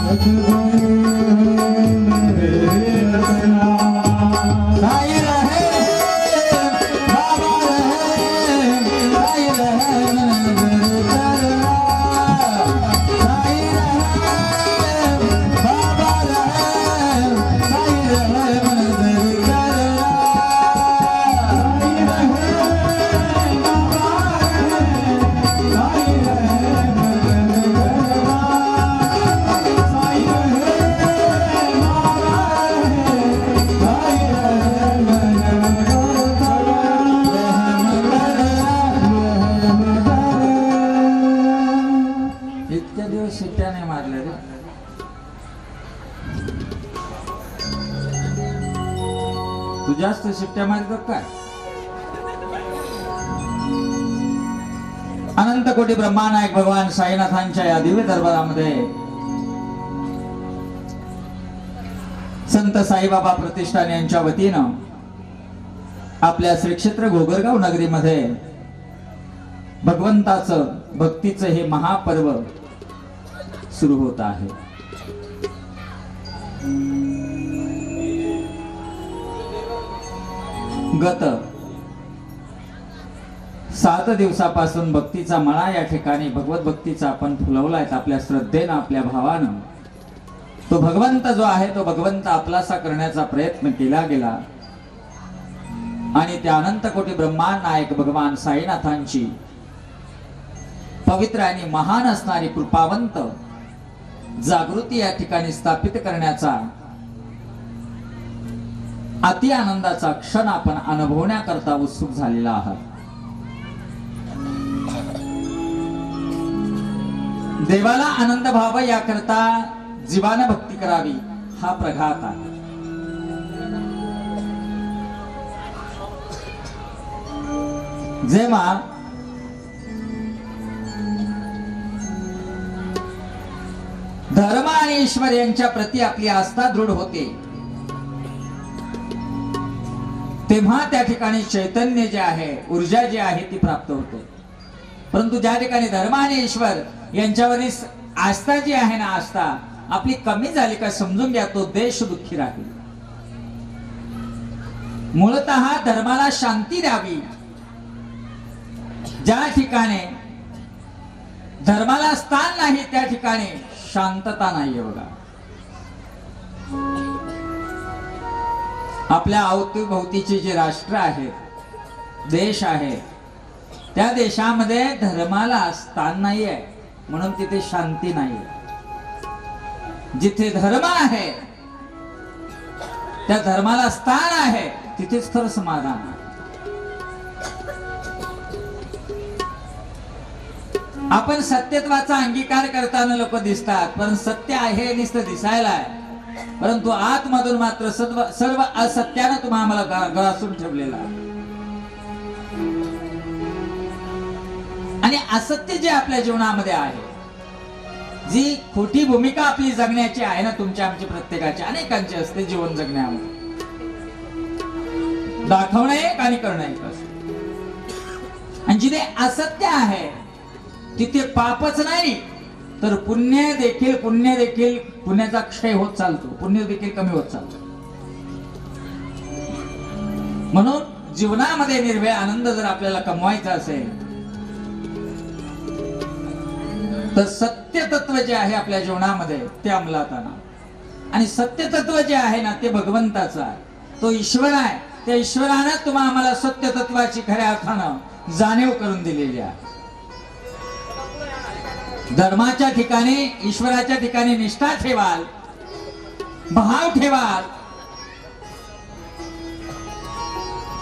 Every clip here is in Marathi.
तू जास्त शिट्ट्या मारतो काय? अनंत कोटी ब्रह्मानायक भगवान साईनाथांच्या या दिव्य दरबारामध्ये संत साईबाबा प्रतिष्ठान यांच्या वतीनं आपल्या श्री क्षेत्र घोगरगाव नगरीमध्ये भगवंताचं भक्तीचं हे महापर्व सुरू होत आहे. गत 7 दिवसापासून भक्तीचा मळा या ठिकाणी भगवत भक्तीचा आपण फुलवलाय. आपल्या श्रद्धेनं आपल्या भावानं तो भगवंत जो आहे तो भगवंत आपलासा करण्याचा प्रयत्न केला गेला आणि त्या अनंत कोटी ब्रह्मांड नायक भगवान साईनाथांची पवित्र आणि महान असणारी कृपावंत जागृती या ठिकाणी स्थापित करण्याचा अति आनंदाचा क्षण आपण अनुभवण्याकरता उत्सुक झालेला आहात. देवाला आनंद व्हावा याकरता जीवानं भक्ती करावी हा प्रघात आहे. जेव्हा धर्म आणि ईश्वर यांच्या प्रती आपली आस्था दृढ होते तेव्हा त्या ठिकाणी चैतन्य जे आहे ऊर्जा जी आहे ती प्राप्त होते. परंतु ज्या ठिकाणी धर्म आणि ईश्वर यांच्यावरील आस्था जी आहे ना आस्था आपली कमी झाली का समजून घ्या तो देश दुःखी राहील. मूलतः धर्माला शांती द्यावी. ज्या ठिकाणी धर्माला स्थान नाही त्या ठिकाणी शांतता नाहीये बघा. आपल्या अवतीभोवतीचे जे राष्ट्र आहेत देश आहे त्या देशामध्ये धर्माला स्थान नाहीये म्हणून तिथे शांती नाहीये. जिथे धर्म आहे त्या धर्माला स्थान आहे तिथेच खरं समाधान आहे. आपण सत्यत्वाचा अंगीकार करताना लोक दिसतात पण सत्य आहे नुसतं दिसायला आहे परंतु आतमधून मात्र सर्व असत्यानं तुम्हाला ग्रासून ठेवलेला आणि असत्य जे आपल्या जीवनामध्ये आहे जी खोटी भूमिका आपली जगण्याची आहे ना तुमच्या आमची प्रत्येकाची अनेकांची असते जीवन जगण्यामध्ये दाखवणं एक आणि करणं एक असते. आणि जिथे असत्य आहे तिथे पापच नाही तर पुण्य देखील पुण्याचा क्षय होत चालतो. पुण्य देखील कमी होत चालतो. म्हणून जीवनामध्ये निर्भय आनंद जर आपल्याला कमवायचा असेल तर सत्य तत्व जे आहे आपल्या जीवनामध्ये ते अंमलात आणा. आणि सत्य तत्व जे आहे ना ते भगवंताचं आहे तो ईश्वर आहे. त्या ईश्वरानं तुम्हाला आम्हाला सत्य तत्वाची खऱ्या अर्थानं जाणीव करून दिलेली आहे. धर्माच्या ठिकाणी ईश्वराच्या ठिकाणी निष्ठा ठेवाल भाव ठेवाल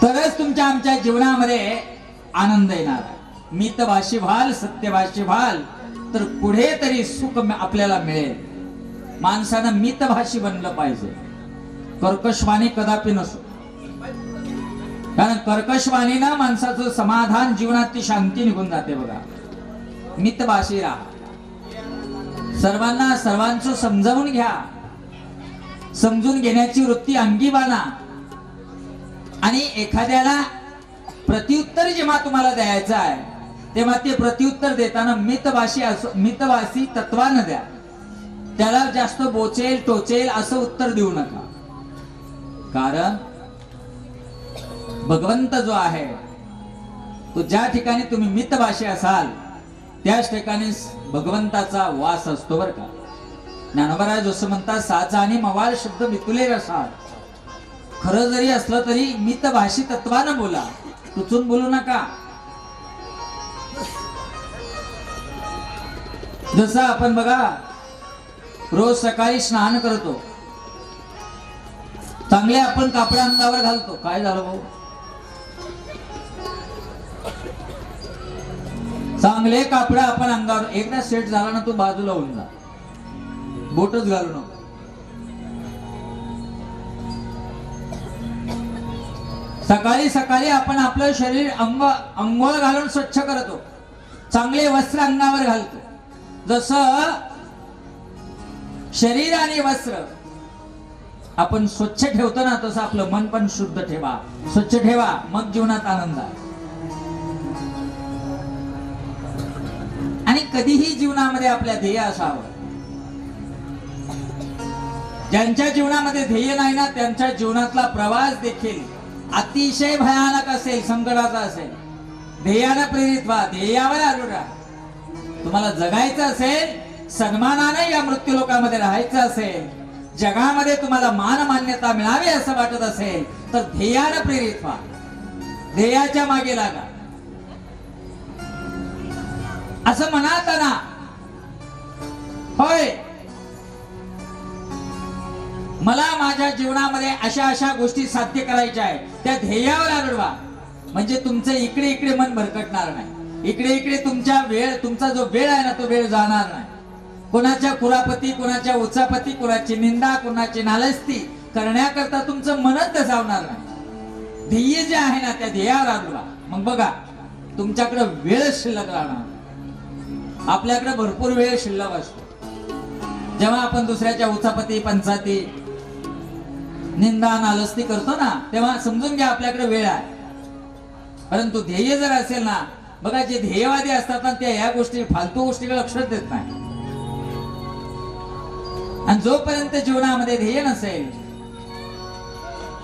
तरच तुमच्या आमच्या जीवनामध्ये आनंद येणार आहे. मितभाषी व्हाल सत्यभाषी व्हाल तर पुढे तरी सुख आपल्याला मिळेल. माणसानं मितभाषी बनलं पाहिजे. कर्कशवाणी कदापि नसो कारण कर्कशवाणीनं माणसाचं समाधान जीवनात ती शांती निघून जाते बघा. मितभाषी राहा. सर्वांना सर्वांचं समजावून घ्या. समजून घेण्याची वृत्ती अंगी बाणा. आणि एखाद्याला प्रत्युत्तर जेव्हा तुम्हाला द्यायचं आहे तेव्हा ते प्रत्युत्तर देताना मितभाषी तत्वानं द्या. त्याला जास्त बोचेल टोचेल असं उत्तर देऊ नका. कारण भगवंत जो आहे तो ज्या ठिकाणी तुम्ही मितभाषी असाल त्याच ठिकाणी भगवंताचा वास असतो बरं का. ज्ञानोबा जसं म्हणतात, साचा आणि मवाळ शब्द मितुले रसाळ. खरं जरी असलं तरी मितभाषी तत्वानं बोला, टुचून बोलू नका. जसं आपण बघा रोज सकाळी स्नान करतो, चांगले आपण कापड अंगावर घालतो. काय झालं भाऊ, चांगले कापड आपण अंगावर, एकदा सेट झाला ना तो बाजूला होऊन जा, बोटच घालू नको. सकाळी सकाळी आपण आपलं शरीर अंघोळ घालून स्वच्छ करतो, चांगले वस्त्र अंगावर घालतो. जसं शरीर आणि वस्त्र आपण स्वच्छ ठेवतो ना, तसं आपलं मन पण शुद्ध ठेवा, स्वच्छ ठेवा, मग जीवनात आनंद आहे. आणि कधीही जीवनामध्ये आपल्या ध्येय असावं. ज्यांच्या जीवनामध्ये ध्येय नाही ना, त्यांच्या जीवनातला प्रवास देखील अतिशय भयानक असेल, संकटाचा असेल. ध्येयानं प्रेरित व्हा, ध्येयावर आरूढ राहा. तुम्हाला जगायचं असेल, सन्मानाने या मृत्यू लोकामध्ये राहायचं असेल, जगामध्ये तुम्हाला मान मान्यता मिळावी असं वाटत असेल, तर ध्येयानं प्रेरित व्हा, ध्येयाच्या मागे लागा. असं म्हणत ना, होय मला माझ्या जीवनामध्ये अशा अशा गोष्टी साध्य करायच्या आहेत, त्या ध्येयावर आढळवा. म्हणजे तुमचं इकडे इकडे मन भरकटणार नाही, इकडे इकडे तुमचा जो वेळ आहे ना तो वेळ जाणार नाही. कोणाच्या कुरापती, कोणाच्या उचापती, कोणाची निंदा, कोणाची नालस्ती करण्याकरता तुमचं मनच दसावणार नाही. ध्येय जे आहे ना त्या ध्येयावर आढळवा. मग बघा तुमच्याकडे वेळ शिल्लक राहणार. आपल्याकडे भरपूर वेळ शिल्लक असतो. जेव्हा आपण दुसऱ्याच्या उचापती, पंचाती, निंदा, नालस्ती करतो ना, तेव्हा समजून घ्या आपल्याकडे वेळ आहे. परंतु ध्येय जर असेल ना, बघा जे ध्येयवादी असतात ना, त्या ह्या गोष्टी, फालतू गोष्टीकडे लक्ष देत नाही. आणि जोपर्यंत जीवनामध्ये ध्येय नसेल,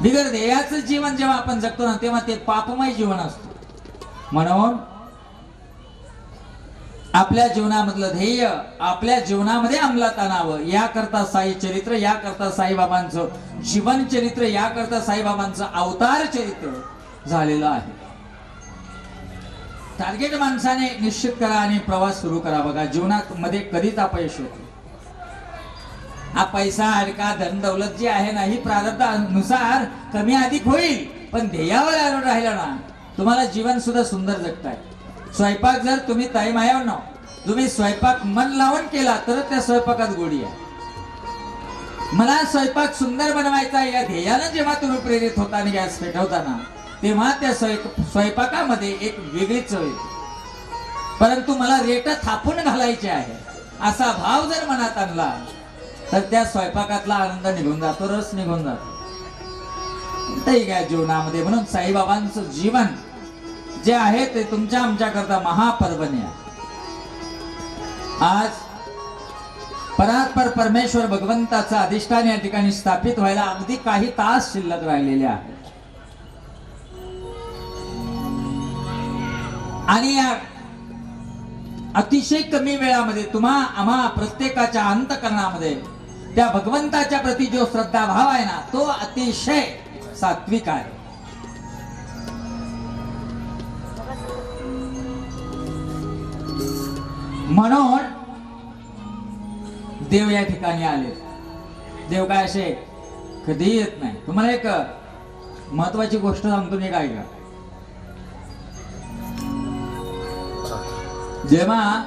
बिगर ध्येयाचं जीवन जेव्हा आपण जगतो ना, तेव्हा ते पापमय जीवन असतं. म्हणून आपल्या जीवनामधलं ध्येय आपल्या जीवनामध्ये अंमलात आणावं, याकरता साई चरित्र, याकरता साईबाबांचं जीवन चरित्र, याकरता साईबाबांचं अवतार चरित्र झालेलं आहे. टार्गेट माणसाने निश्चित करा आणि प्रवास सुरू करा. बघा जीवनात मध्ये कधीच अपयश होते. हा पैसा, अडका, धन दौलत जी आहे ना, ही प्रारब्धानुसार कमी अधिक होईल, पण ध्येयावर आढळून राहिलं ना, तुम्हाला जीवन सुद्धा सुंदर जगताय. स्वयंपाक जर तुम्ही ताईमायावर ना, तुम्ही स्वयंपाक मन लावून केला तर त्या स्वयंपाकात गोडी आहे. मला स्वयंपाक सुंदर बनवायचा या ध्येयानं जेव्हा तुम्ही प्रेरित होता आणि गॅस पेटवताना, तेव्हा त्या स्वयंपाकामध्ये एक वेगळी चव येते. परंतु मला रेट थापून घालायचे आहे असा भाव जर मनात आणला तर त्या स्वयंपाकातला आनंद निघून जातो, रस निघून जातो. ठीक आहे जीवनामध्ये. म्हणून साईबाबांचं जीवन जे आहे ते तुमच्या आमच्या करता महापर्वणी आहे. आज परात्पर परमेश्वर भगवंताचा अधिष्ठान या ठिकाणी स्थापित व्हायला अगदी काही तास शिल्लक राहिलेले आहेत. आणि या अतिशय कमी वेळामध्ये आम्हा प्रत्येकाच्या अंतःकरणामध्ये त्या भगवंताच्या प्रती जो श्रद्धा भाव आहे ना, तो अतिशय सात्विक आहे. म्हणून देव या ठिकाणी आले. देव काय असे कधी येत नाही. तुम्हाला एक महत्वाची गोष्ट सांगतो, मी काय का, जेव्हा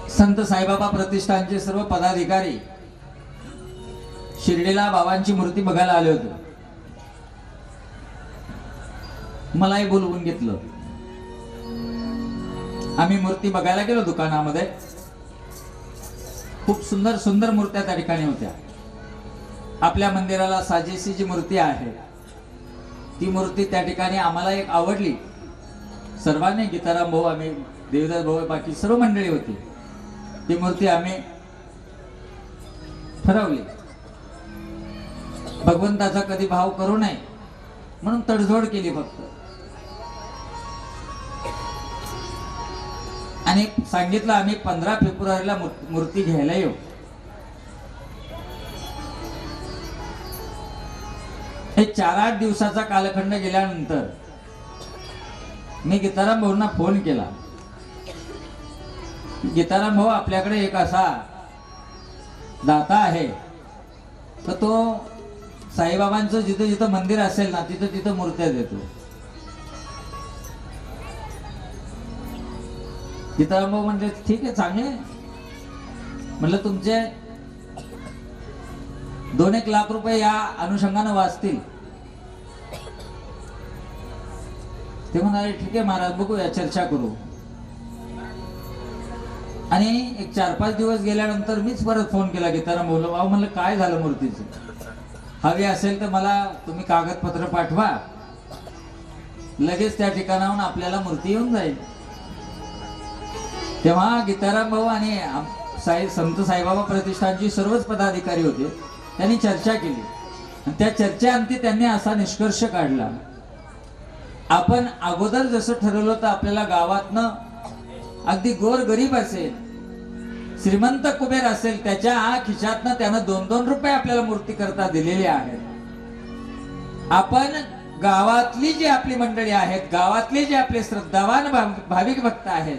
संत साईबाबा प्रतिष्ठानचे सर्व पदाधिकारी शिर्डीला बाबांची मूर्ती बघायला आले होते, मलाही बोलवून घेतलं. आम्ही मूर्ती बघायला गेलो दुकानामध्ये. खूप सुंदर सुंदर मूर्त्या त्या ठिकाणी होत्या. आपल्या मंदिराला साजेशी जी मूर्ती आहे ती मूर्ती त्या ठिकाणी आम्हाला एक आवडली. सर्वांनी गीताराम भाऊ आम्ही देवदास भाऊ बाकी सर्व मंडळी होती. ती मूर्ती आम्ही ठरवली भगवंताचा कधी भाव करू नये म्हणून तडजोड केली फक्त. आणि सांगितलं आम्ही 15 फेब्रुवारीला मूर्ती घ्यायला येऊ. हे 4-8 दिवसाचा कालखंड गेल्यानंतर मी गीताराम भाऊंना फोन केला. गीताराम भाऊ, आपल्याकडे एक असा दाता आहे तर तो साईबाबांचं जिथं जिथं मंदिर असेल ना तिथं तिथं मूर्त्या देतो. गीताराम भाऊ म्हणजे ठीक आहे, चांगले. म्हटलं तुमचे 2-1 लाख रुपये या अनुषंगानं वाचतील. ते म्हणाले ठीक आहे महाराज, बघूया, चर्चा करू. आणि एक 4-5 दिवस गेल्यानंतर मीच परत फोन केला गीताराम भाऊला. भाऊ म्हणलं काय झालं मूर्तीचं, हवी असेल तर मला तुम्ही कागदपत्र पाठवा, लगेच त्या ठिकाणाहून आपल्याला मूर्ती येऊन जाईल. तेव्हा गीताराम भाऊ आणि संत साईबाबा प्रतिष्ठानची सर्वच पदाधिकारी होते. त्यांनी चर्चा केली आणि त्या चर्चेअंती त्यांनी असा निष्कर्ष काढला, आपण अगोदर जसं ठरवलं होतं आपल्याला गावातनं अगदी गोर गरीब असेल, श्रीमंत कुबेर असेल, त्याच्या खिशातनं त्यानं 2-2 रुपये आपल्याला मूर्ती करता दिलेले आहेत. आपण गावातली जी आपली मंडळी आहेत, गावातले जे आपले श्रद्धावान भाविक भक्त आहेत,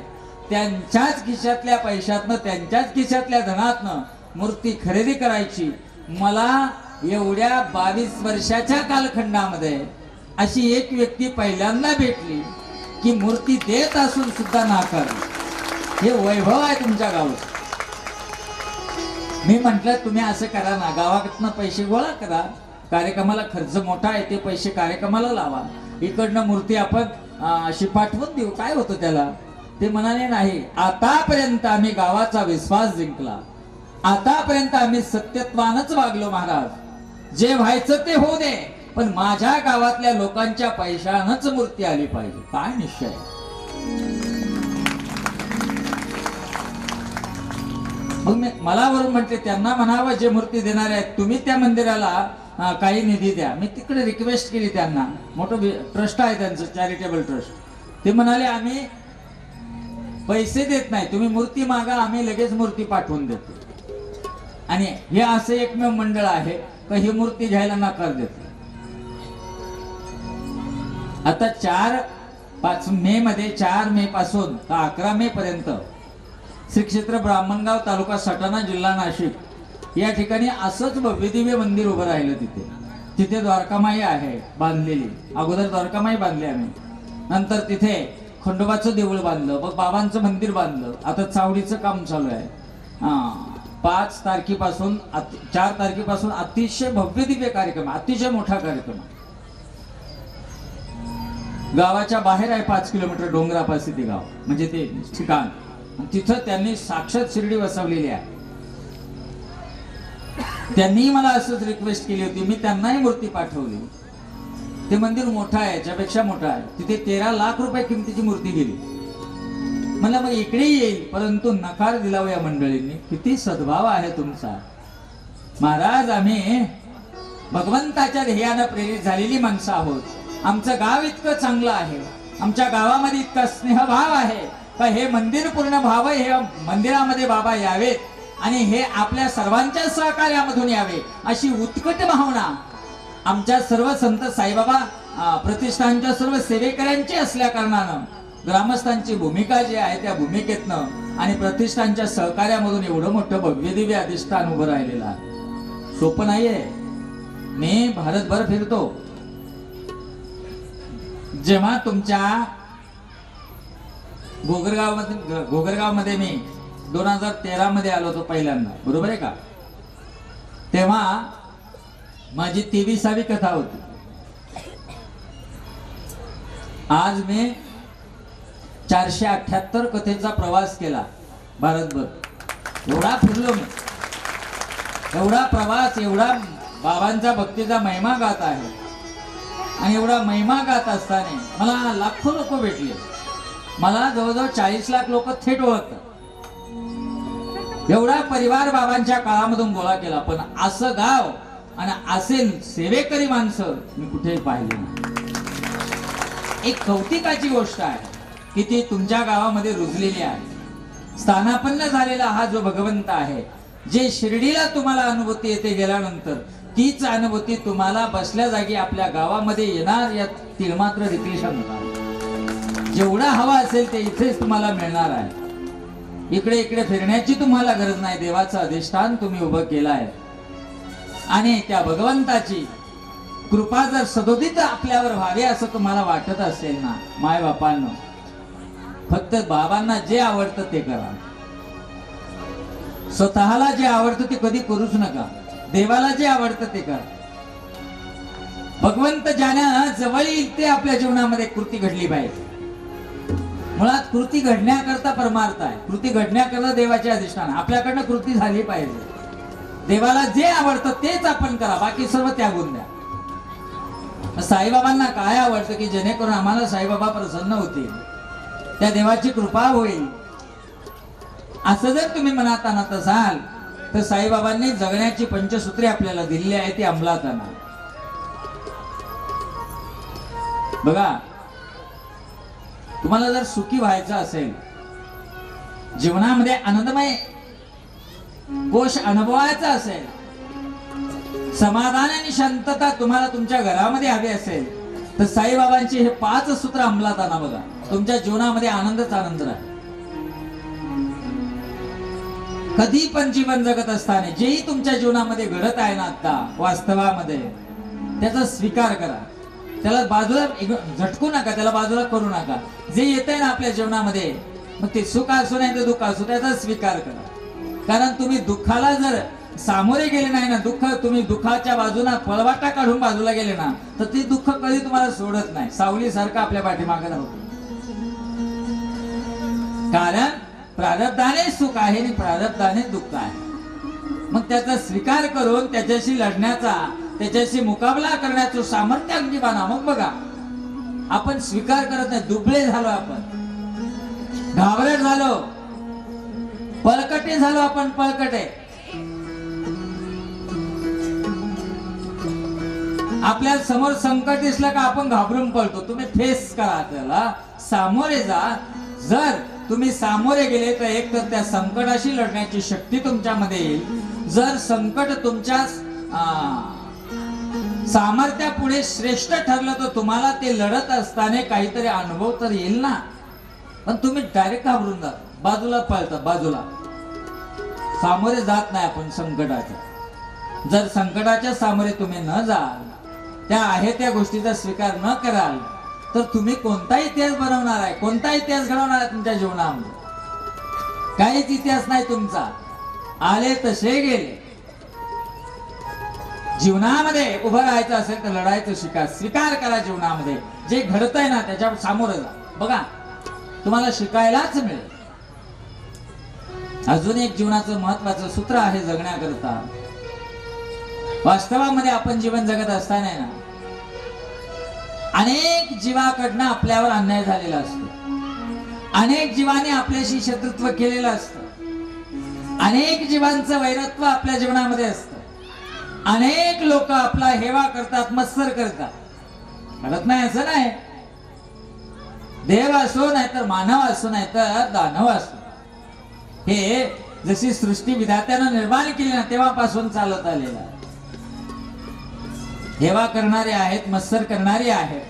त्यांच्याच खिशातल्या पैशातनं, त्यांच्याच खिशातल्या धनातनं मूर्ती खरेदी करायची. मला एवढ्या 22 वर्षाच्या कालखंडामध्ये अशी एक व्यक्ती पहिल्यांदा भेटली की मूर्ती देत असून सुद्धा नाकारली. हे वैभव आहे तुमच्या गावात. मी म्हंटल तुम्ही असं करा ना, गावातनं पैसे गोळा करा, कार्यक्रमाला खर्च मोठा आहे, ते पैसे कार्यक्रमाला लावा, इकडनं मूर्ती आपण अशी पाठवून देऊ, काय होतं त्याला. ते म्हणाले नाही, आतापर्यंत आम्ही गावाचा विश्वास जिंकला, आतापर्यंत आम्ही सत्यत्वानच वागलो महाराज, जे व्हायचं ते होऊ दे, पण माझ्या गावातल्या लोकांच्या पैशानच मूर्ती आली पाहिजे. काय निश्चय. मग मला वरून म्हणते त्यांना म्हणावं जे मूर्ती देणार आहेत तुम्ही त्या मंदिराला काही निधी द्या. मी तिकडे रिक्वेस्ट केली त्यांना, मोठं ट्रस्ट आहे त्यांचं, चॅरिटेबल ट्रस्ट. ते म्हणाले आम्ही पैसे देत नाही, तुम्ही मूर्ती मागा, आम्ही लगेच मूर्ती पाठवून देतो. आणि हे असं एकमेव मंडळ आहे का ही मूर्ती घ्यायला नकार देते. आता 4 मे मध्ये 4 मे पासून 11 मे पर्यंत श्री क्षेत्र ब्राह्मणगाव तालुका सटाणा जिल्हा नाशिक या ठिकाणी असंच भव्य दिव्य मंदिर उभं राहिलं. तिथे द्वारकामाई आहे बांधलेली. अगोदर द्वारकामाई बांधली आम्ही, नंतर तिथे खंडोबाचं देऊळ बांधलं, मग बाबांचं मंदिर बांधलं. आता चावडीचं काम चालू आहे. 5 तारखेपासून 4 तारखेपासून अतिशय भव्य दिव्य कार्यक्रम, अतिशय मोठा कार्यक्रम गावाच्या बाहेर आहे. 5 किलोमीटर डोंगरापाशी ते गाव म्हणजे ते ठिकाण. तिथं त्यांनी साक्षात शिर्डी बसवलेली आहे. त्यांनी मला असंच रिक्वेस्ट केली होती, मी त्यांनाही मूर्ती पाठवली. ते मंदिर मोठं आहे, याच्यापेक्षा मोठं आहे. तिथे 13 लाख रुपये किमतीची मूर्ती गेली. मला मग इकडे येईल, परंतु नकार दिला या मंडळींनी. किती सद्भाव आहे तुमचा महाराज. आम्ही भगवंताच्या ध्येयानं प्रेरित झालेली माणसं आहोत. आमचं गाव इतकं चांगलं आहे, आमच्या गावामध्ये इतका स्नेहभाव आहे का हे मंदिर पूर्ण व्हावं, हे मंदिरामध्ये बाबा यावेत आणि हे आपल्या सर्वांच्या सहकार्यामधून यावे अशी उत्कट भावना आमच्या सर्व संत साईबाबा प्रतिष्ठानच्या सर्व सेवेकऱ्यांची असल्या कारणानं ग्रामस्थांची भूमिका जी आहे त्या भूमिकेतनं आणि प्रतिष्ठानच्या सहकार्यामधून एवढं मोठं भव्य दिव्य अधिष्ठान उभं राहिलेलं आहे. सोपं नाहीये. मी भारतभर फिरतो. जेव्हा तुमच्या घोगरगाव मध्ये मी 2013 मध्ये आलो होतो पहिल्यांदा, बरोबर आहे का, तेव्हा माझी 23वी कथा होती. आज मी 478 कथेचा प्रवास केला भारतभर. एवढा फिरलो मी, एवढा प्रवास, एवढा बाबांचा भक्तीचा महिमा गात आहे. आणि एवढा महिमा गात असताना मला लाखो लोक भेटले. मला जवळजवळ 40 लाख लोक थेट ओळखतात. एवढा परिवार बाबांच्या काळामधून गोळा केला, पण असं गाव आणि असे सेवेकरी माणसं मी कुठेही पाहिले नाही. एक कौतिकाची गोष्ट आहे की ती तुमच्या गावामध्ये रुजलेली आहे. स्थानापन्न झालेला हा जो भगवंत आहे, जे शिर्डीला तुम्हाला अनुभूती येते गेल्यानंतर, तीच अनुभूती तुम्हाला बसल्या जागी आपल्या गावामध्ये येणार, यात तिळमात्र देखील शंका नाही. जेवढा हवा असेल ते इथेच तुम्हाला मिळणार आहे. इकडे इकडे फिरण्याची तुम्हाला गरज नाही. देवाचं अधिष्ठान तुम्ही उभं केलं आहे आणि त्या भगवंताची कृपा जर सदोदित आपल्यावर व्हावी असं तुम्हाला वाटत असेल ना, माय बापांनो, फक्त बाबांना जे आवडतं ते करा. स्वतःला जे आवडतं ते कधी करूच नका. देवाला जे आवडतं ते करा. भगवंत ज्यानं जवळ येईल ते आपल्या जीवनामध्ये कृती घडली पाहिजे. मुळात कृती घडण्याकरता परमार्थ आहे. कृती घडण्याकरता देवाचे अधिष्ठान. आपल्याकडनं कृती झाली पाहिजे. देवाला जे आवडतं तेच आपण करा, बाकी सर्व त्यागून द्या. साईबाबांना काय आवडतं की जेणेकरून आम्हाला साईबाबा प्रसन्न होतील, त्या देवाची कृपा होईल, असं जर तुम्ही मनात आणत असाल तर साईबाबांनी जगण्याची पंचसूत्रे आपल्याला दिलेली आहे, ती अंमलात आणा. बघा, तुम्हाला जर सुखी व्हायचं असेल, जीवनामध्ये आनंदमय गोष्ट अनुभवायचा असेल, समाधान आणि शांतता तुम्हाला तुमच्या घरामध्ये हवी असेल, तर साईबाबांची हे 5 सूत्र अंमलात आणा. बघा, तुमच्या जीवनामध्ये आनंदच आनंद राहील. कधी पण जीवन जगत असताना जेही तुमच्या जीवनामध्ये घडत आहे ना आता वास्तवामध्ये, त्याचा स्वीकार करा. त्याला बाजूला झटकू नका, त्याला बाजूला करू नका. जे येत आहे ना आपल्या जीवनामध्ये, मग ते सुख असो नाही तर दुःख असो, त्याचा स्वीकार करा. कारण तुम्ही दुःखाला जर सामोरे गेले नाही ना, तुम्ही दुःखाच्या बाजूला पळवाटा काढून बाजूला गेले ना, तर ते दुःख कधी तुम्हाला सोडत नाही. सावलीसारखं आपल्या पाठीमागे राहतो. कारण प्रारब्धाने सुख आहे आणि प्रारब्धाने दुःख आहे. मग त्याचा स्वीकार करून त्याच्याशी लढण्याचा, त्याच्याशी मुकाबला करण्याचं सामर्थ्य अगदी बाणा. मग बघा, आपण स्वीकार करत नाही, दुबळे झालो, आपण घाबरट झालो, पळकटे झालो, आपण पळकटे. आपल्या समोर संकट दिसलं का आपण घाबरून पळतो. तुम्ही फेस करा, त्याला सामोरे जा. जर तुम्ही सामोरे गेले तर एक तर त्या संकटाशी लढण्याची शक्ती तुमच्यामध्ये येईल. जर संकट तुमच्या सामर्थ्यापुढे श्रेष्ठ ठरलं तर तुम्हाला ते लढत असताना काहीतरी अनुभव तर येईल ना. पण तुम्ही डायरेक्ट घाबरून जा, बाजूला पळता, बाजूला सामोरे जात नाही आपण संकटाच्या. जर संकटाच्या सामोरे तुम्ही न जाल, त्या आहे त्या गोष्टीचा स्वीकार न कराल, तर तुम्ही कोणता इतिहास बनवणार आहे, कोणता इतिहास घडवणार आहे तुमच्या जीवनामध्ये? काहीच इतिहास नाही तुमचा. आले तसे गेले. जीवनामध्ये उभं राहायचं असेल तर लढायचं शिका, स्वीकार करा. जीवनामध्ये जे घडतंय ना त्याच्या सामोरं जा. बघा, तुम्हाला शिकायलाच मिळेल. अजून एक जीवनाचं महत्वाचं सूत्र आहे जगण्याकरता. वास्तवामध्ये आपण जीवन जगत असताना ना, अनेक जीवाकडनं आपल्यावर अन्याय झालेला असतो. अनेक जीवाने आपल्याशी शत्रुत्व केलेलं असतं. अनेक जीवांचं वैरत्व आपल्या जीवनामध्ये असतं. अनेक लोक आपला हेवा करतात, मत्सर करतात. करत नाही असं नाही. देव असो नाही तर मानव असो नाही तर दानव असो, हे जशी सृष्टी विधात्यानं निर्माण केली ना तेव्हापासून चालत आलेलं आहे. हेवा करणारे आहेत, मत्सर करणारे आहेत,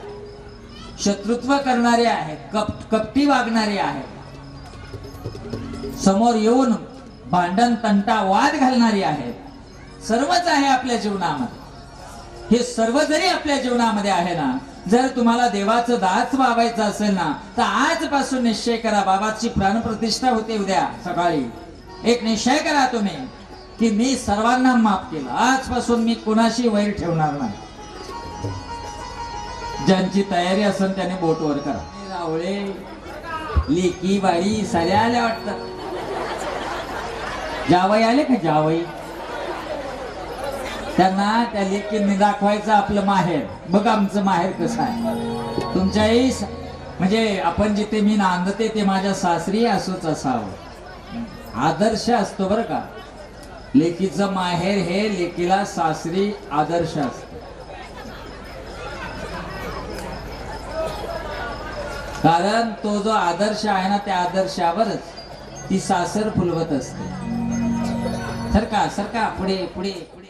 शत्रुत्व करणारे आहेत, कपटी वागणारे आहेत, समोर येऊन भांडण तंटा वाद घालणारी आहेत. सर्वच आहे आपल्या जीवनामध्ये. हे सर्व जरी आपल्या जीवनामध्ये आहे ना, जर तुम्हाला देवाचं दास व्हायचं असेल ना, तर आजपासून निश्चय करा. बाबाची प्राणप्रतिष्ठा होते उद्या सकाळी. एक निश्चय करा तुम्ही की मी सर्वांना माफ केलं. आजपासून मी कोणाशी वैर ठेवणार नाही. ज्यांची तयारी असेल त्याने बोट वर करा. रावळे, लेकी, बाई साऱ्या आल्या वाटतात. जावई आले का? जावई, त्यांना त्या लेकींनी दाखवायचं आपलं माहेर. बघ आमचं माहेर कसं आहे. तुमच्याही म्हणजे आपण जिथे मी नांदते ते माझ्या सासरी असोच असावं, आदर्श असतो बरं का. लेकीचं माहेर हे लेकीला सासरी आदर्श असत. कारण तो जो आदर्श आहे ना, त्या आदर्शावरच ती सासर फुलवत असते. सरका सरका पुढे पुढे पुढे.